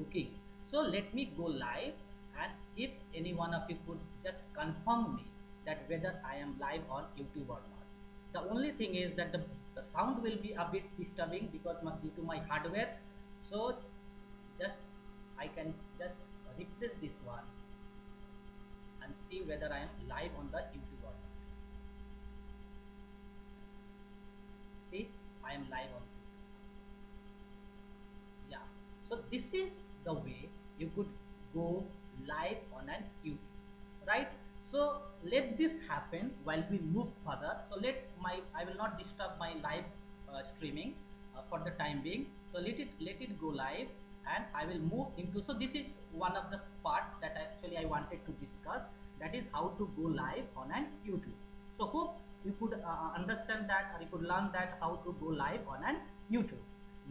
looking. So let me go live, and if any one of you could just confirm me that whether I am live on YouTube or not. The only thing is that the sound will be a bit disturbing because due to my hardware. So just I can just refresh this one and see whether I am live on the YouTube or not. See, I am live on YouTube. Yeah. So this is the way you could go live on an YouTube, right? So let this happen while we move further. So I will not disturb my live streaming for the time being. So let it go live, and I will move into. So this is one of the part that actually I wanted to discuss. That is how to go live on an YouTube. So hope you could understand that, or you could learn that how to go live on an YouTube.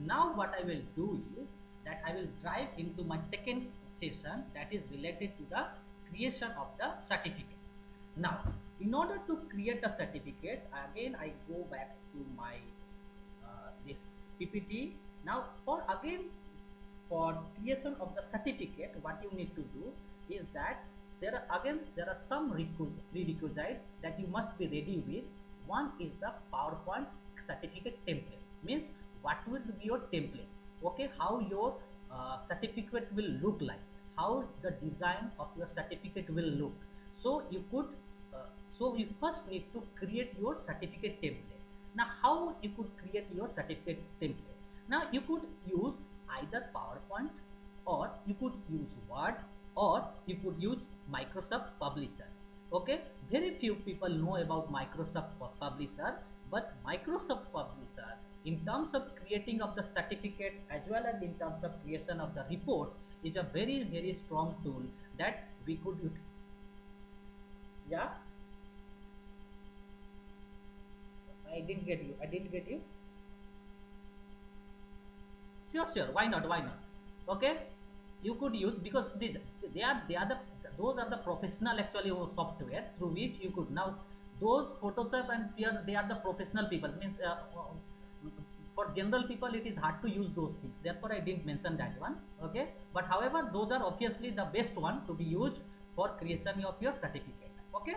Now what I will do is that I will dive into my second session, that is related to the creation of the certificate. Now, in order to create a certificate, again I go back to my this PPT. Now, for creation of the certificate, what you need to do is that there are some prerequisites that you must be ready with. One is the PowerPoint certificate template. Means what will be your template? Okay, how your certificate will look like, how the design of your certificate will look. So you could, so you first need to create your certificate template. Now, how you could create your certificate template? Now you could use either PowerPoint, or you could use Word, or you could use Microsoft Publisher. Okay, very few people know about Microsoft Publisher, but Microsoft Publisher, in terms of creating of the certificate as well as in terms of creation of the reports, is a very strong tool that we could use. Yeah, I didn't get you. I didn't get you. Sure, why not, why not? Okay, you could use, because they are the those are the professional actually software through which you could now, those Photoshop and Peer, they are the professional people. Means for general people it is hard to use those things, therefore I didn't mention that one. Okay, but however those are obviously the best one to be used for creation of your certificate. Okay,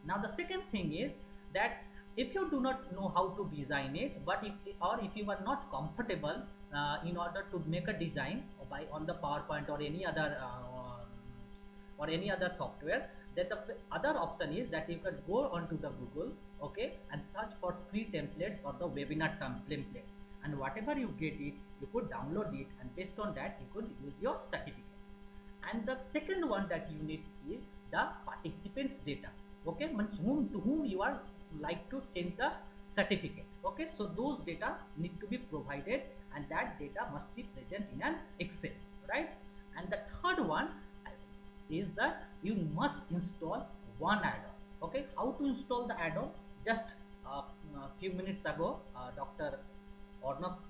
now the second thing is that if you do not know how to design it, but if you are not comfortable in order to make a design by on the PowerPoint or any other software, then the other option is that you can go onto the Google, okay, and search for free templates or the webinar templates, and whatever you get it, you could download it, and based on that you could use your certificate. And the second one that you need is the participants data. Okay, means to whom you are like to send the certificate. Okay, so those data need to be provided, and that data must be present in an Excel, right? And the third one is that you must install one add-on. Okay, how to install the add-on? Just a few minutes ago, Dr. Ornav's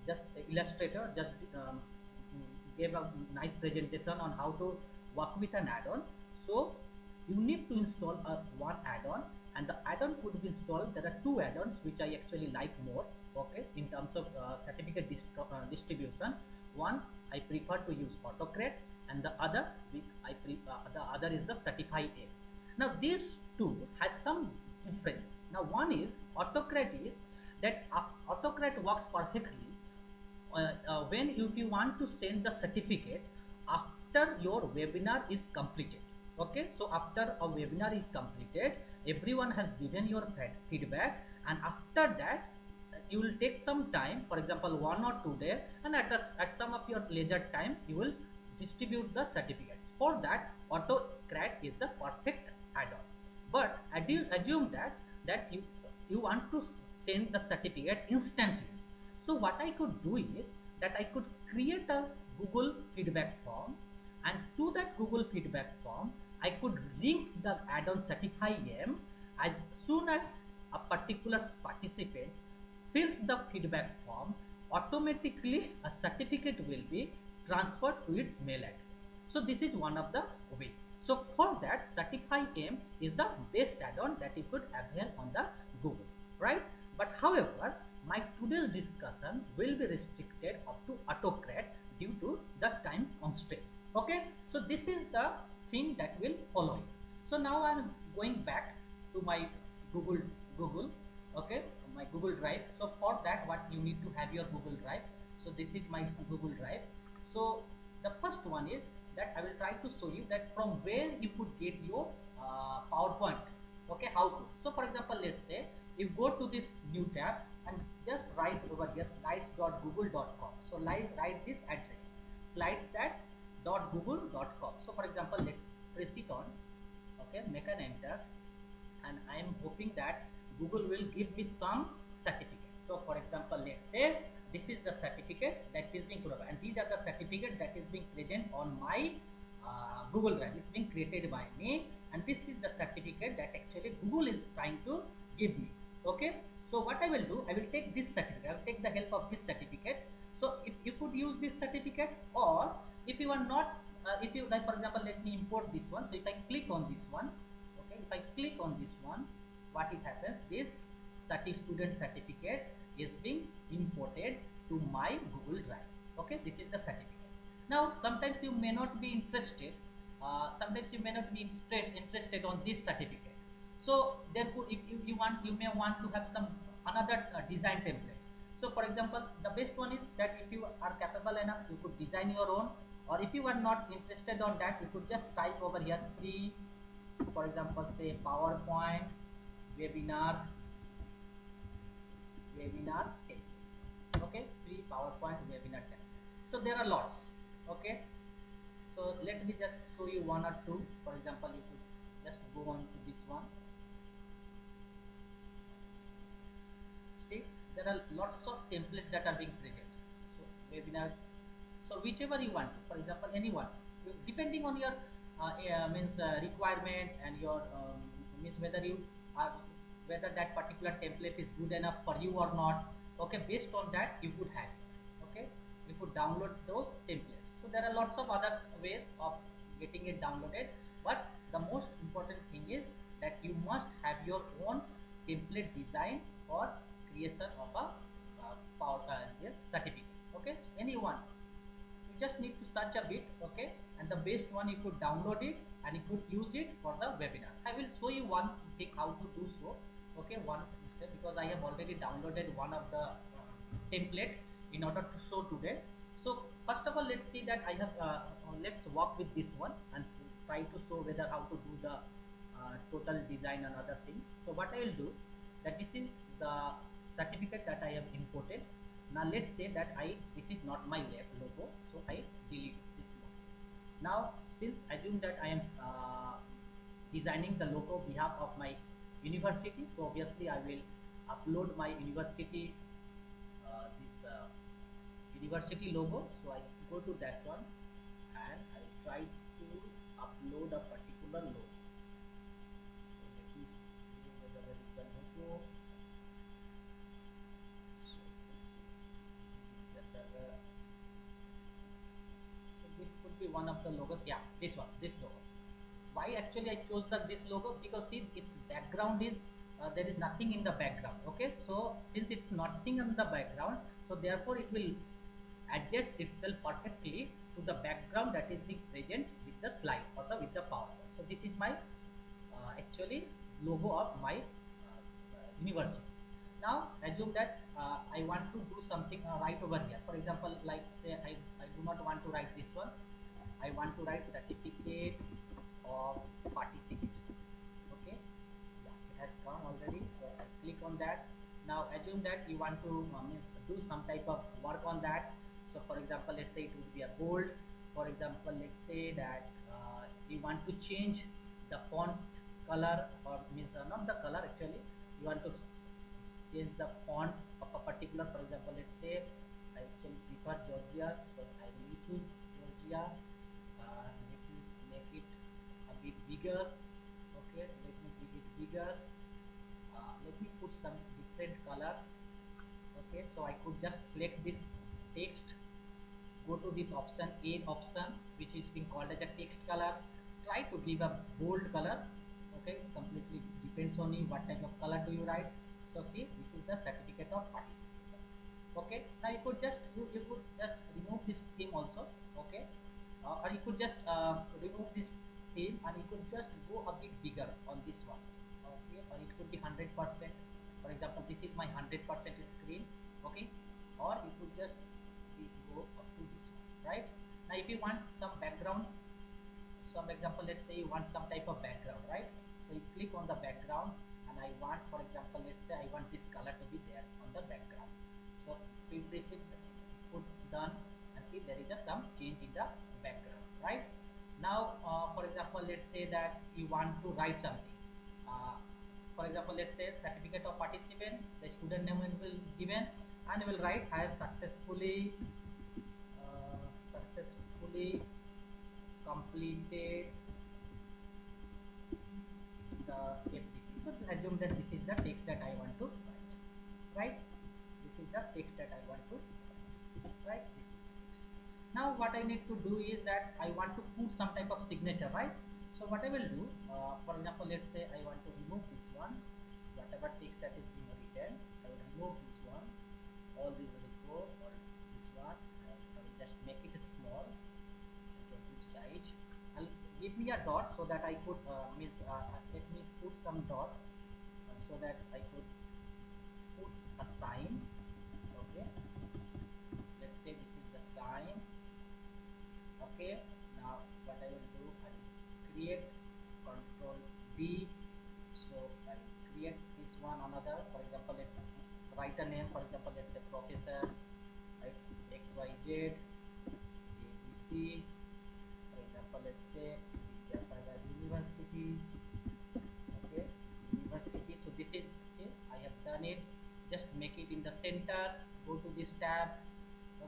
just illustrator just gave a nice presentation on how to work with an add-on. So you need to install one add-on, and the add-on could be installed. There are two add-ons which I actually like more, okay, in terms of certificate distribution. One, I prefer to use AutoCAD, and the other the other is the Certify A. Now these two has some difference. Now one is AutoCAD is that AutoCAD works perfectly when if you want to send the certificate after your webinar is completed. Okay, so after a webinar is completed, everyone has given your feedback, and after that you will take some time, for example 1 or 2 days, and at some of your leisure time you will distribute the certificate. For that, AutoCAD is the perfect add-on. But assume that you want to send the certificate instantly. So what I could do is that I could create a Google feedback form, and to that Google feedback form I could link the add-on Certify M. As soon as a particular participant fills the feedback form, automatically a certificate will be transferred to its mail address. So this is one of the way. So for that, Certify M is the best add-on that you could avail on the Google, right? But however, my today's discussion will be restricted up to AutoCAD due to the time constraint. Okay, so this is the thing that will follow it. So now I'm going back to my google google okay, my Google Drive. So for that, what you need to have your Google Drive. So this is my Google Drive. So the first one is that I will try to show you that from where you could get your PowerPoint. Okay, how to. So for example, let's say you go to this new tab and just write over here slides.google.com. So write this address slides.google.com. So for example, let's press it on. Okay, make an enter, and I am hoping that Google will give me some certificate. So for example, let's say this is the certificate that is being provided, and these are the certificate that is being present on my Google Drive. It's being created by me, and this is the certificate that actually Google is trying to give me. Okay, so what I will do, I will take this certificate, I will take the help of this certificate. So if you could use this certificate, or if you are not, if you like, for example, let me import this one. So if I click on this one, okay, if I click on this one, what it happens, this student certificate is being imported to my Google Drive. Okay, this is the certificate. Now sometimes you may not be interested, sometimes you may not be interested on this certificate. So therefore, if you want, you may want to have some another design template. So for example, the best one is that if you are capable enough, you could design your own, or if you are not interested on that, you could just type over here free, for example, say PowerPoint webinar templates. Okay, free PowerPoint webinar template. So there are lots. Okay, so let me just show you one or two. For example, you could just go on to this one. See, there are lots of templates that are being created. So webinar, so whichever you want, for example, anyone, depending on your means requirement, and your means whether you are, whether that particular template is good enough for you or not. Okay, based on that you could have it. Okay, you could download those templates. So there are lots of other ways of getting it downloaded, but the most important thing is that you must have your own template design or creation of a power yes, certificate. Okay, so anyone, you just need to search a bit. Okay, and the best one, you could download it and you could use it for the webinar. I will show you one thing how to do so. Okay, one step, because I have already downloaded one of the template in order to show today. So first of all, let's see that I have let's work with this one and try to show whether how to do the total design and other thing. So what I will do, that this is the certificate that I have imported. Now let's say that this is not my logo, so I delete this one. Now since assume that I am designing the logo on behalf of my university, so obviously I will upload my university this university logo. So I go to that one and I try to upload a particular logo. So let me see whether there is the logo. So let's see. Just so this could be one of the logos. Yeah, this one, this logo. Why actually I chose this logo? Because see, its background is there is nothing in the background. Okay, so since it's nothing in the background, so therefore it will adjust itself perfectly to the background that is being present with the slide or with the PowerPoint. So this is my actually logo of my university. Now assume that I want to do something right over here. For example, like say I do not want to write this one. I want to write certificate of participation. Okay, yeah, it has come already. So I click on that. Now assume that you want to means do some type of work on that. So for example, let's say it would be a bold. For example, let's say that you want to change the font color, or means not the color actually, you want to change the font of a particular, for example, let's say I actually prefer Georgia, so I will choose Georgia. Let me make it a bit bigger. Okay, let me make it bigger. Let me put some different color. Okay, so I could just select this text, go to this option, A option, which is being called as a text color. Try to give a bold color. Okay, it's completely depends on you what type of color do you write. So see, this is the certificate of participation. Okay, now you could just remove this theme also. Okay, or you could just remove this theme and you could just go a bit bigger on this one. Okay, or it could be 100%. For example, this is my 100% screen. Okay, or you could just go up to this one, right? Now if you want some background, some example, let's say you want some type of background, right? So you click on the background and I want, for example, let's say I want this color to be there on the background. So if this is put done, and see there is a some change in the background, right? Now for example, let's say that you want to write something. uh, for example, let's say certificate of participant, the student name will be given, and will write has successfully completed the FDP. So assume that this is the text that I want to write, right? This is the text that I want to write. This is the text. Now what I need to do is that I want to put some type of signature, right? So what I will do, for example, let's say I want to remove this one, whatever text that is being written, I will remove this one, all these will go, or this one, I will just make it small, okay, good size. I'll give me a dot so that I could means let me put some dot so that I could put a sign. Okay, let's say this is the sign. Okay, now what I will do, I will create control D. So I will create this one another. For example, let's write a name. For example, let's say professor, right? XYZ ABC. For example, let's say Vidyasagar University. Okay, university. So this is, okay, I have done it. Just make it in the center, go to this tab.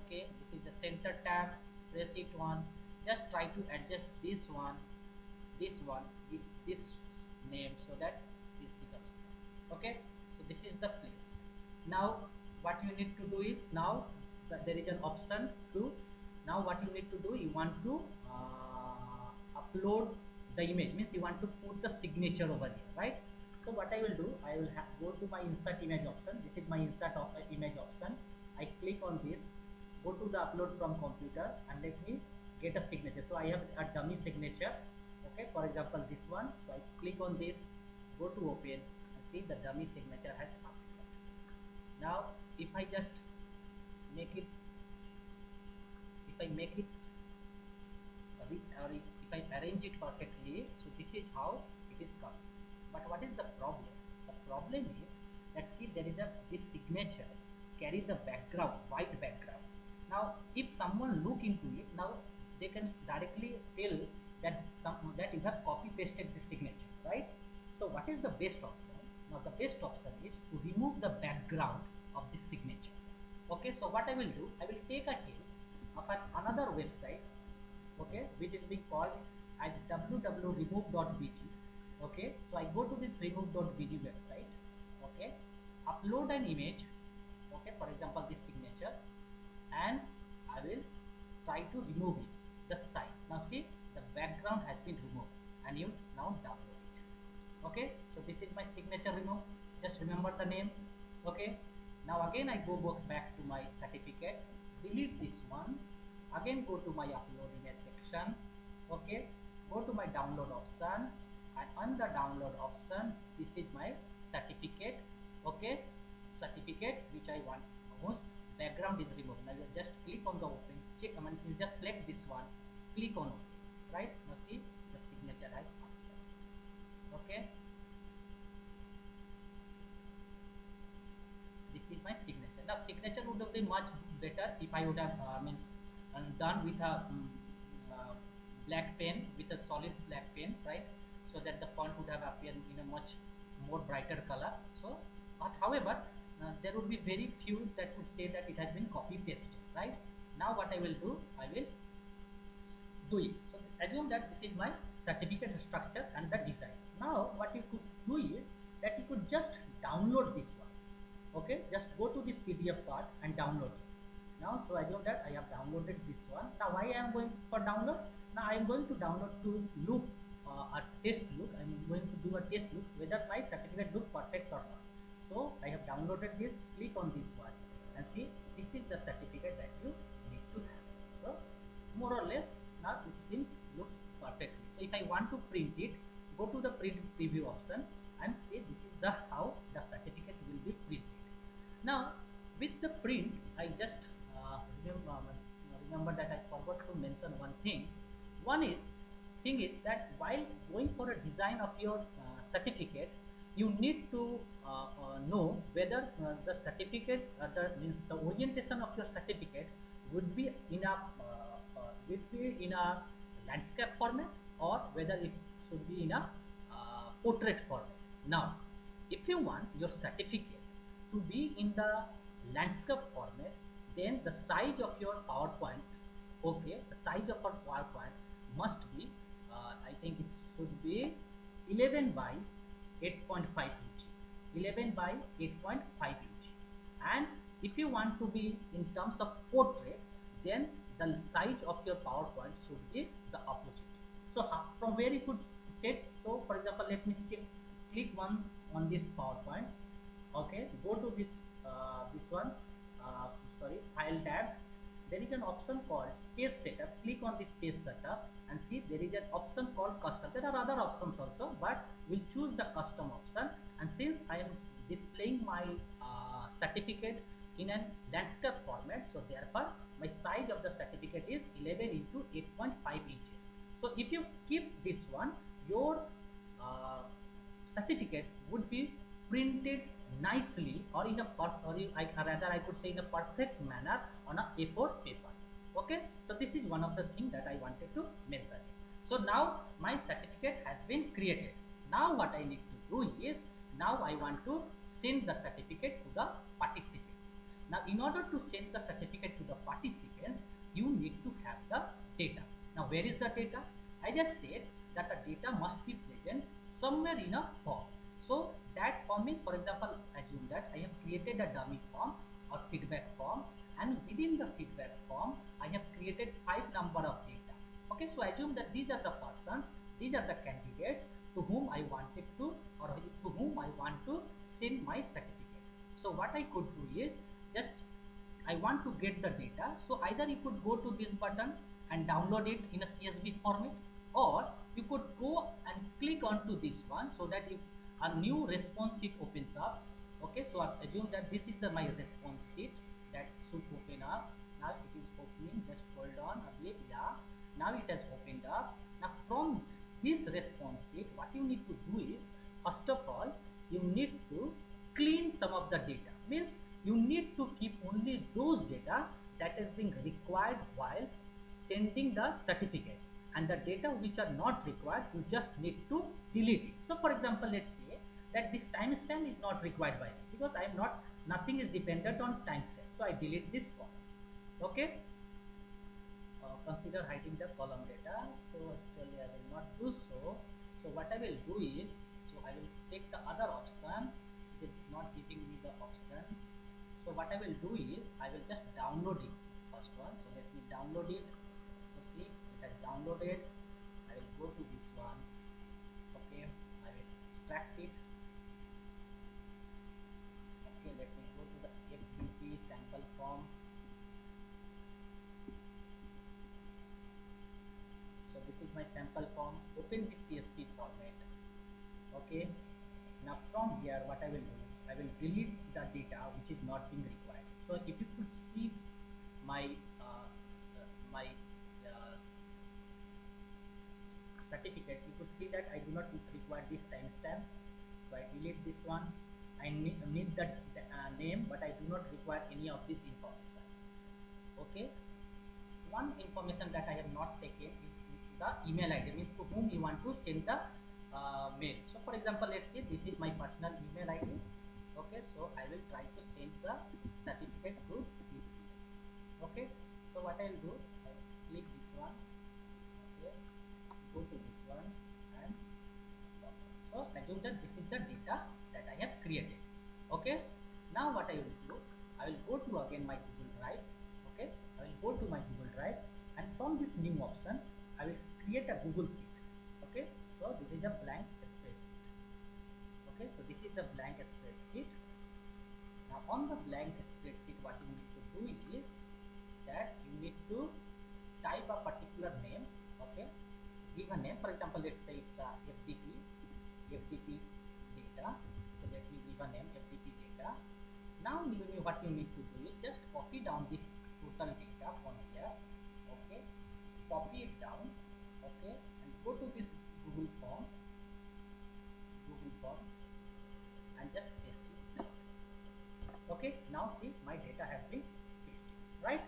Okay, this is the center tab, press it one, just try to adjust this one, with this name, so that this becomes there. Okay, so this is the place. Now what you need to do is, now that there is an option to, now what you need to do, you want to upload the image, means you want to put the signature over here, right? So what I will do, I will go to my insert image option. This is my insert of image option. I click on this, go to the upload from computer, and let me get a signature. So I have a dummy signature. Okay, for example this one. So I click on this, go to open, and see the dummy signature has appeared. Now if I just make it, if I make it or if I arrange it perfectly, so this is how it is come. But what is the problem? The problem is that, see, there is a, this signature carries a background, white background. Now if someone look into it, now they can directly tell that that you have copy pasted this signature, right? So what is the best option? Now the best option is to remove the background of this signature. Okay, so what I will do, I will take a help of another website, okay, which is being called as www.remove.bg. Okay, so I go to this remove.bg website. Okay, upload an image. Okay, for example this signature, and I will try to remove it, the sign. Now see, the background has been removed, and you now download it. Okay, so this is my signature remove, just remember the name. Okay, now again I go back to my certificate, delete this one, again go to my upload image section. Okay, go to my download option, and on the download option, this is my certificate. Okay, certificate which I want, whose background is removed. Now you just click on the open, check, I mean, you just select this one, click on open, right? Now see, the signature has appeared. Okay, this is my signature. Now signature would have been much better if I would have means done with a uh, black pen, with a solid black pen, right? So that the font would have appeared in a much more brighter color. So but however, there would be very few that would say that it has been copy pasted, right? Now what I will do, I will do it. So assume that this is my certificate structure and the design. Now what you could do is that you could just download this one. Okay, just go to this PDF part and download it. Now so assume that I have downloaded this one. Now why I am going for download? Now I am going to download to look a test look. I am going to do a test look whether my certificate look perfect or not. So I have downloaded this, click on this one. and see, this is the certificate that you need to have. So more or less now it seems looks perfectly. So if I want to print it, go to the print preview option and see this is the how the certificate will be printed. Now with the print, I just remember that I forgot to mention one thing. One is thing is that while going for a design of your certificate, you need to know whether the certificate, the means the orientation of your certificate would be in a landscape format, or whether it should be in a portrait format. Now, if you want your certificate to be in the landscape format, then the size of your PowerPoint, okay, the size of our PowerPoint must be, I think it should be 11 by 8.5 inch, 11 by 8.5 inch. And if you want to be in terms of portrait, then the size of your PowerPoint should be the opposite. So from where you could set, so for example, let me click one on this PowerPoint. Okay, go to this one, sorry, file tab. There is an option called page setup. Click on this page setup and see there is an option called custom. There are other options also, but we'll choose the custom option. And since I am displaying my certificate in a landscape format, so therefore my size of the certificate is 11 into 8.5 inches. So if you keep this one, your certificate would be printed nicely, or in a rather I could say in a perfect manner on a A4 paper. Okay, so this is one of the things that I wanted to mention. So now my certificate has been created. Now what I need to do is, now I want to send the certificate to the participants. Now in order to send the certificate to the participants, you need to have the data. Now where is the data? I just said that the data must be present somewhere in a form. So that form means, for example, assume that I have created a dummy form or feedback form, and within the feedback form I have created 5 number of data. Okay, so assume that these are the persons, these are the candidates to whom I wanted to, or to whom I want to send my certificate. So what I could do is, just I want to get the data. So either you could go to this button and download it in a CSV format, or you could go and click onto this one, so that if a new response sheet opens up. Okay, so I assume that this is my response sheet that should open up. Now it is opening, just hold on a bit. Yeah, now it has opened up. Now from this response sheet, what you need to do is, first of all, you need to clean some of the data. Means you need to keep only those data that is being required while sending the certificate, and the data which are not required you just need to delete it. So for example, let's say that this timestamp is not required by me, because I am not, nothing is dependent on timestamp, so I delete this one. Okay, consider hiding the column data. So actually I will not do so. So what I will do is, so I will take the other option. It is not giving me the option. So what I will do is, I will just download it, first one. So let me download it. So see, it has downloaded. I will go to this one. Okay, I will extract it. Okay, let me go to the FDP sample form. So this is my sample form. Open this CSV format. Okay, now from here what I will do, I will delete the data which is not being required. So if you could see my my uh, certificate, you could see that I do not require this timestamp. So I delete this one. I need the name, but I do not require any of this information. Okay, one information that I have not taken is the email ID, means to whom you want to send the mail. So for example, let's say this is my personal email ID. Okay, so I will try to send the certificate to this email. Okay, so what I'll do, I'll click this one. Okay, go to this one, and so assume that this is the data that I have created. Okay, now what I will do, I will go to again my Google Drive. Okay, I will go to my Google Drive, and from this new option I will create a Google sheet. Okay, so this is a blank spreadsheet. Okay, so this is the blank spreadsheet. Now on the blank spreadsheet, what you need to do is that you need to type a particular name. Okay, give a name. For example, let's say it's FDP data. So let me give a name, FDP data. Now what you need to do is just copy down this total data from here. Okay, copy it down. Okay, and go to this Google form, Google form, and just paste it. Okay, now see my data has been pasted, right?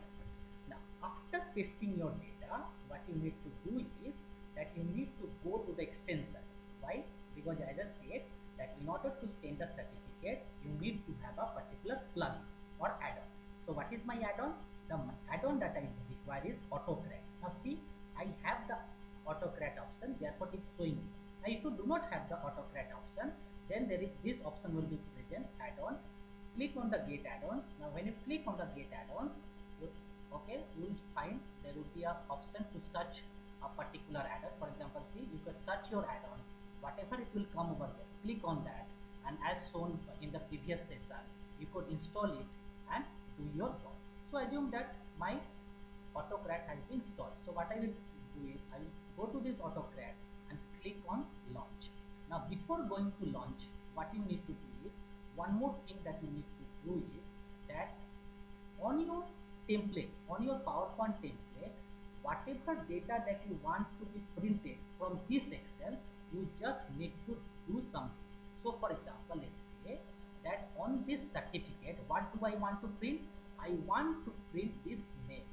Now after pasting your data, what you need to do is that you need to go to the extension. Why? Because as I said that in order to send a certificate, you need to have a particular plugin or add-on. So what is my add-on? The add-on that I require is AutoCrack. Now see, I have the AutoCrack option, therefore it's showing me. Now if you do not have the AutoCrack option, then there is this option will be present, add-on. Click on the get add-ons. Now when you click on the get add-ons, okay, you will find there will be a option to search a particular add-on. For example, see, you could search your add-on, whatever it will come over there, click on that, and as shown in the previous session, you could install it and do your work. So assume that my AutoCrack has been installed. So what I will do is I will go to this AutoCrack and click on launch. Now before going to launch, what you need to do is one more thing that you need to do is that on your template, on your PowerPoint template, whatever data that you want to be printed from this Excel, you just need to do something. So for example, let's say that on this certificate, what do I want to print? I want to print this name.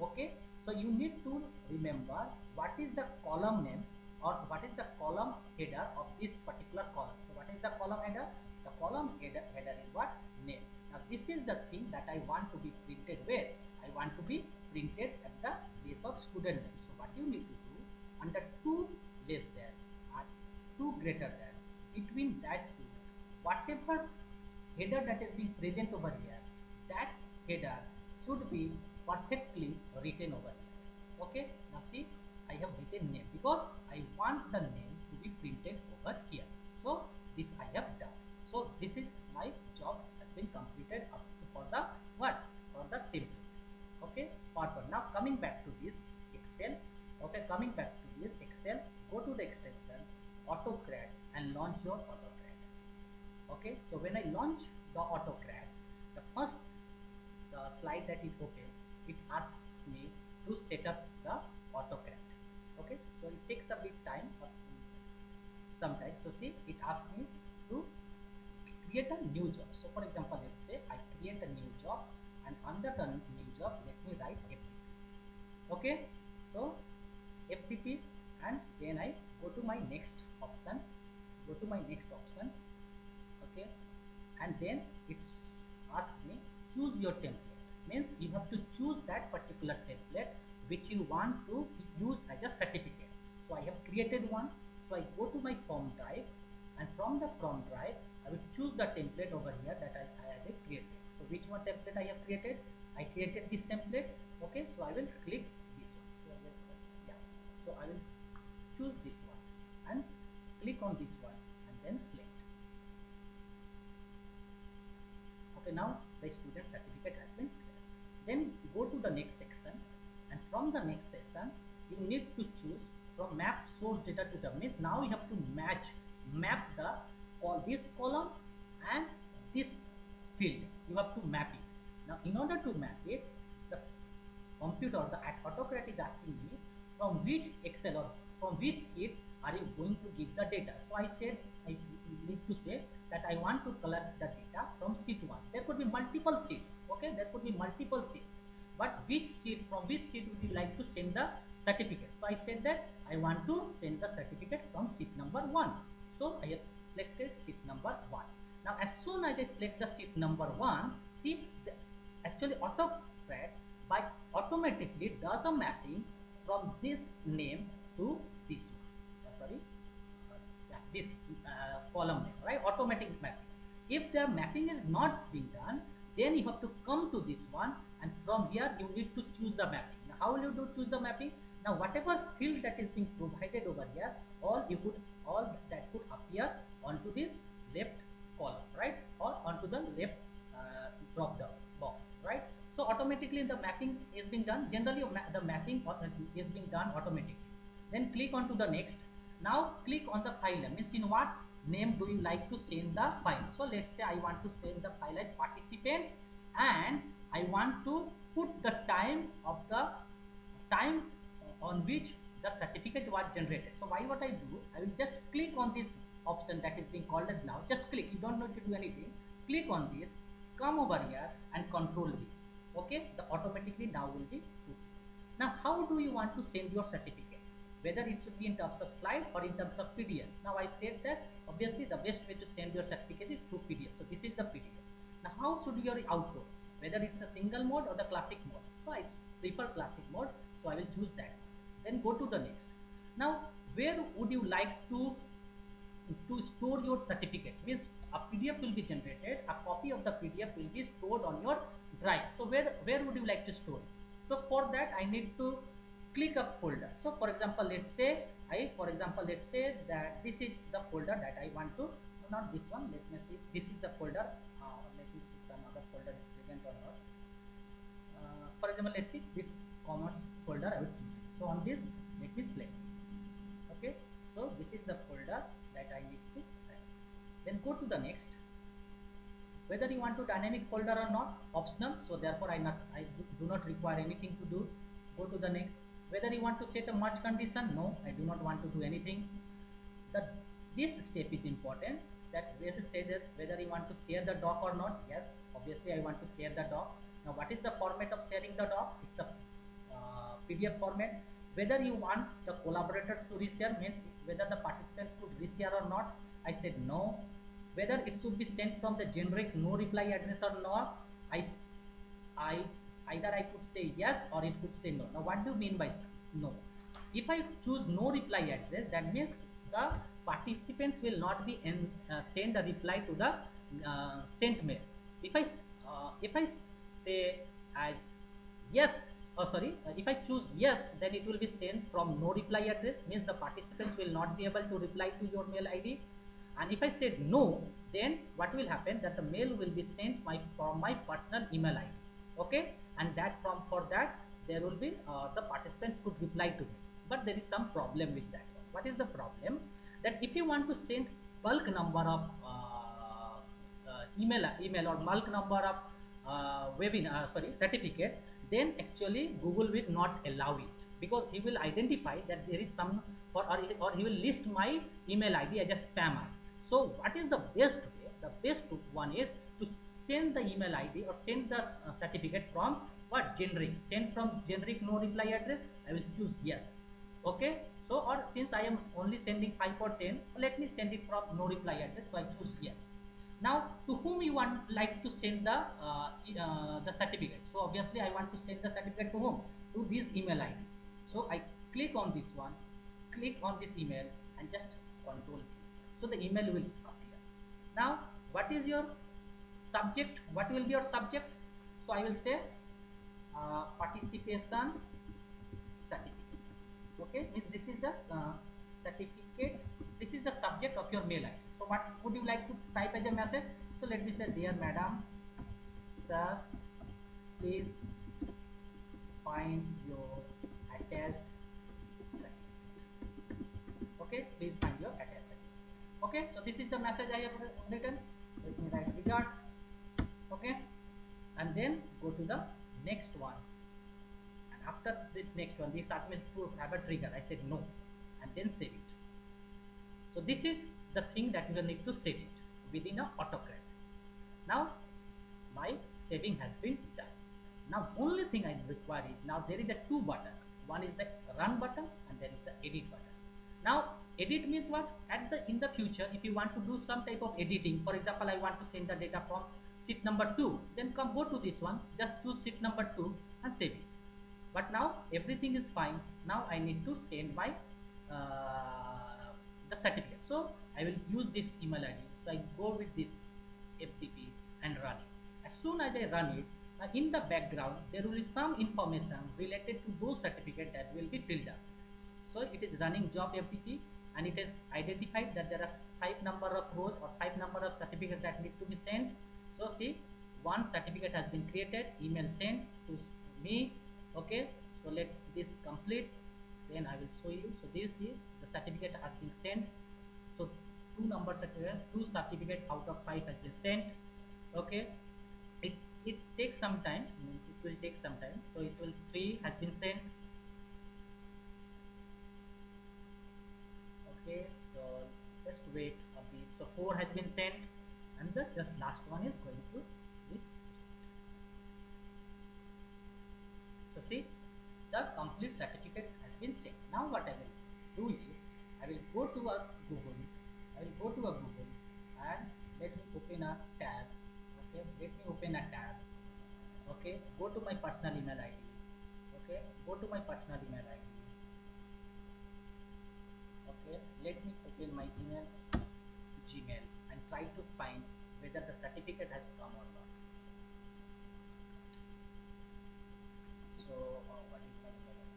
Okay, so you need to remember what is the column name or what is the column header of this particular column. So what is the column header? The column header is what? Name. Now this is the thing that I want to be printed where? I want to be printed at the place of student name. So what you need to do, under two less than or two greater than, between that two, whatever header that is being present over here, that header should be perfectly written over here. Okay, now see, I have written name because I want the name to be printed over here. So this I have done. So this is my job has been completed up to for the what? For the template. Okay, forward. Now coming back to this Excel. Okay, coming back to this Excel, go to the extension AutoCrack and launch your AutoCrack. Okay, so when I launch the AutoCrack, the first slide that it opens, it asks me to set up the AutoCrack. Okay, so it takes a bit time sometimes. So see, it asks me to create a new job. So for example, let's say I create a new job, and under the new job, let me write FTP. Okay, so FTP, and then I go to my next option, go to my next option. Okay, and then it's asked me choose your template. Means you have to choose that particular template which you want to use as a certificate. So I have created one. So I go to my form drive, and from the form drive I will choose the template over here that I have created. So which one template I have created? I created this template. Okay, so I will click this one. So yeah, so I will choose this one and click on this one and then select. Okay, now the student certificate has been cleared. Then go to the next section, and from the next section you need to choose from map source data to the means. Now you have to map the this column and this field. You have to map it. Now in order to map it, the computer, the AutoCAD is asking me from which Excel or from which sheet are you going to give the data. So I said I need to say that I want to collect the data from sheet 1. There could be multiple sheets. Okay, there could be multiple sheets. But which sheet, from which sheet would you like to send the certificate? So I said that I want to send the certificate from sheet number 1. So I have selected sheet number 1. Now as soon as I select the sheet number 1, see the, actually AutoCAD by automatically does a mapping from this name to this one. Sorry, yeah, this column name, right? Automatic mapping. If the mapping is not being done, then you have to come to this one, and from here you need to choose the mapping. Now, how will you do choose the mapping? Now, whatever field that is being provided over here, all that could appear onto this left column, right, or onto the left automatically the mapping is being done. Generally the mapping is being done automatically. Then click on to the next. Now click on the file name, means in what name do you like to send the file. So let's say I want to send the file as participant, and I want to put the time of the time on which the certificate was generated. So what I do, I will just click on this option that is being called as now. Just click, you don't need to do anything. Click on this, come over here and control V. Okay, the automatically now will be put. Now how do you want to send your certificate, whether it should be in terms of slide or in terms of PDF. Now I said that obviously the best way to send your certificate is through PDF. So this is the PDF. Now how should your output, whether it's a single mode or the classic mode. So I prefer classic mode, so I will choose that. Then go to the next. Now where would you like to store your certificate, means a PDF will be generated, a copy of the PDF will be stored on your drive. So where would you like to store it? So for that I need to click a folder. So for example, let's say that this is the folder that I want to, not this one, let me see, this is the folder. Let me see some other folder is present or not. For example, let's see this commerce folder I will choose. So on this let me select. Okay, so this is the folder that I need to add. Then go to the next. Whether you want to dynamic folder or not, optional, so therefore I do not require anything to do. Go to the next. Whether you want to set a merge condition, no, I do not want to do anything. This step is important, that where it says whether you want to share the doc or not. Yes, obviously I want to share the doc. Now what is the format of sharing the doc? It's a PDF format. Whether you want the collaborators to reshare, means whether the participants could reshare or not, I said no. Whether it should be sent from the generic no reply address or not, either I could say yes or it could say no. Now what do you mean by no? If I choose no reply address, that means the participants will not be send a reply to the sent mail. If I say as yes, if I choose yes, then it will be sent from no reply address, means the participants will not be able to reply to your mail ID. And if I said no, then what will happen, that the mail will be sent from my personal email ID. Okay, and that for that there will be the participants could reply to me. But there is some problem with that. What is the problem? That if you want to send bulk number of email or bulk number of certificate, then actually Google will not allow it, because he will identify that there is some or he will list my email ID as a spam ID. So what is the best way? The best one is to send the email ID or send the certificate from what? Generic. Send from generic no reply address. I will choose yes. Okay. So or since I am only sending 5 or 10, let me send it from no reply address. So I choose yes. Now to whom you want like to send the certificate? So obviously I want to send the certificate to whom? To these email IDs. So I click on this one, click on this email and just control V. So the email will appear. Now what is your subject? What will be your subject? So I will say participation certificate. Okay, means this is the certificate. This is the subject of your mail ID. So what would you like to type as a message? So let me say, dear madam, sir, please find your attached certificate. Okay, please find your attached certificate. Okay, so this is the message I have written. Let me write regards. Okay, and then go to the next one. And after this next one, this asked me to have a trigger. I said no, and then save it. So this is the thing that you will need to save it within a AutoCAD. Now my saving has been done. Now only thing I require is, now there is a two button. One is the run button and there is the edit button. Now edit means what? In the future, if you want to do some type of editing, for example, I want to send the data from sheet number 2, then go to this one, just choose sheet number 2 and save it. But now everything is fine. Now I need to send my the certificate. So I will use this email ID. So I go with this FDP and run it. As soon as I run it, in the background there will be some information related to those certificates that will be filled up. So it is running job FDP and it has identified that there are 5 number of rows or 5 number of certificates that need to be sent. So see, one certificate has been created, email sent to me. Okay, so let this complete, then I will show you. So this is the certificate has been sent. So two numbers are here, two certificate out of 5 has been sent. Okay, it takes some time, means it will take some time. So it will 3 has been sent. Okay, so just wait a bit. So 4 has been sent, and the just last one is going to this. So see, the complete certificate has been sent. Now what I will do is, I will go to a Google. I will go to a Google and let me open a tab. Okay, let me open a tab. Okay, go to my personal email ID. Okay, go to my personal email ID. Okay, let me open my email, Gmail, and try to find whether the certificate has come or not. So, what is my email ID?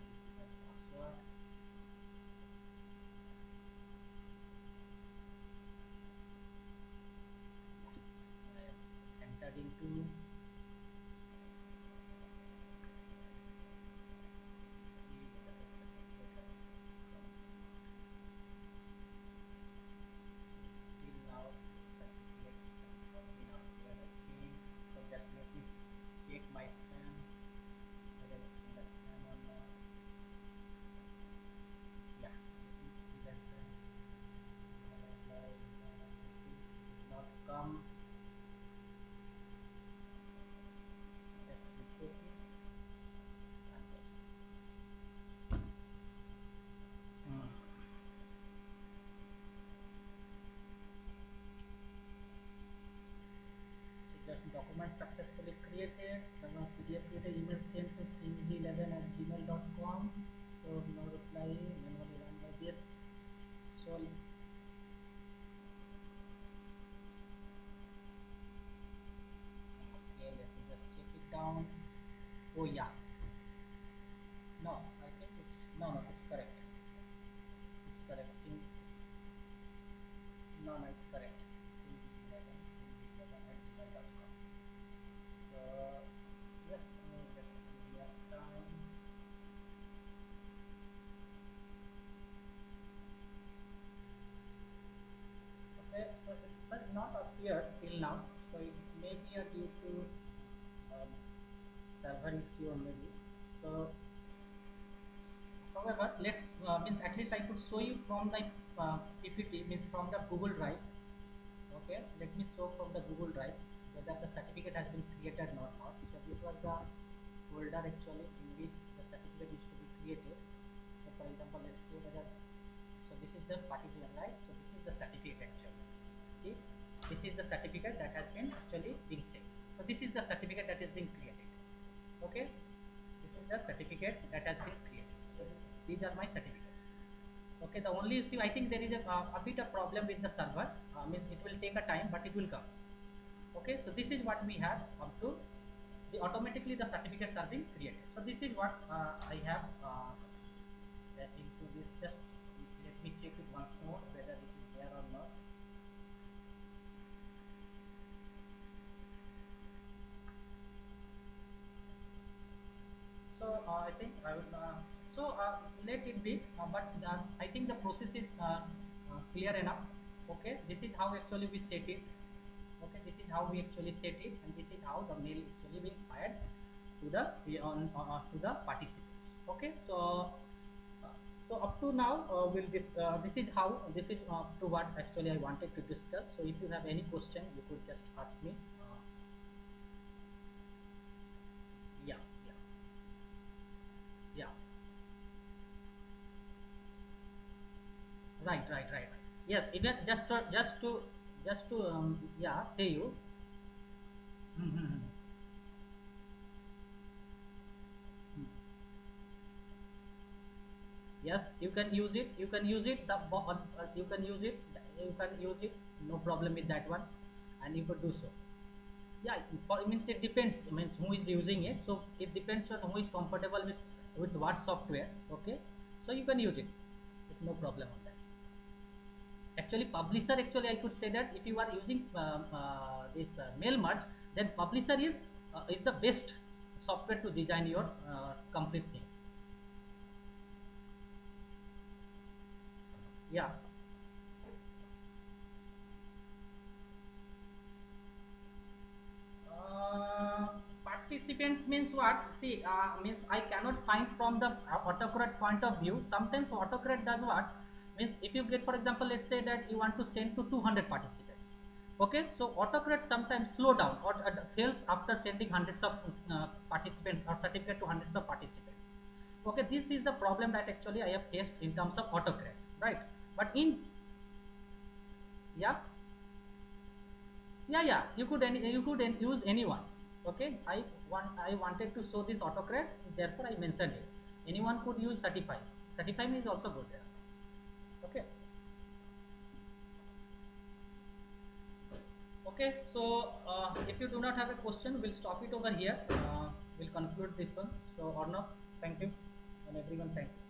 This is my password. I have entered into. See whether the certificate has come. Till now, the certificate has not been appeared. I think so. Just let me check my spam whether it's in the spam or not. Yeah, it is in the spam. It not come. Just refresh it. Hmm. So just document successfully created. The PDF created, email sent to singh11@gmail.com. So no reply, manually run by this. So okay, let me just check it down. Oh yeah, no, I think it's no, it's correct. It's correct. No, it's correct. Singh11@gmail.com. So just give me a time. Okay, so it's not appeared till now. So it may be a due to um, server issue or maybe. So however, let's means at least I could show you from the PPT, means from the Google Drive. Okay, let me show from the Google Drive whether the certificate has been created or not. So this was the folder actually in which the certificate is to be created. So for example, let's say whether, so this is the partition, right? So this is the certificate actually. See, this is the certificate that has been actually being saved. So this is the certificate that has been created. Okay, this is the certificate that has been created. So these are my certificates. Okay, the only issue, I think there is a bit of problem with the server, means it will take a time but it will come. Okay, so this is what we have up to the automatically the certificates are being created. So this is what I have into this. Just let me check it once more whether it is there or not. So I think I will let it be, but I think the process is clear enough. Okay, this is how actually we set it. Okay, this is how we actually set it, and this is how the mail actually being fired to the to the participants. Okay, uh, so up to now, will this is how, this is to what actually I wanted to discuss. So if you have any question, you could just ask me. Yeah, yeah, yeah. Right, right, right. Yes, even just to yeah, say you. Mm-hmm. Yes, you can use it. You can use it. You can use it. You can use it. No problem with that one, and you could do so. Yeah, for means it depends. Means who is using it. So it depends on who is comfortable with what software. Okay, so you can use it. It's no problem on that. Actually publisher, actually I could say that if you are using this mail merge, then publisher is the best software to design your complete thing. Yeah. Participants means what? See, means I cannot find from the autocrat point of view. Sometimes autocrat does what? Means if you get, for example, let's say that you want to send to 200 participants. Okay, so autocrat sometimes slow down or fails after sending hundreds of participants or certificate to hundreds of participants. Okay, this is the problem that actually I have faced in terms of autocrat, right? But in, yeah, yeah, you could use anyone. Okay, I wanted to show this autocrat, therefore I mentioned it. Anyone could use certify. Certify is also good there. Okay. Okay, so if you do not have a question, we'll stop it over here. We'll conclude this one. So Arnav, thank you, and everyone, thank you.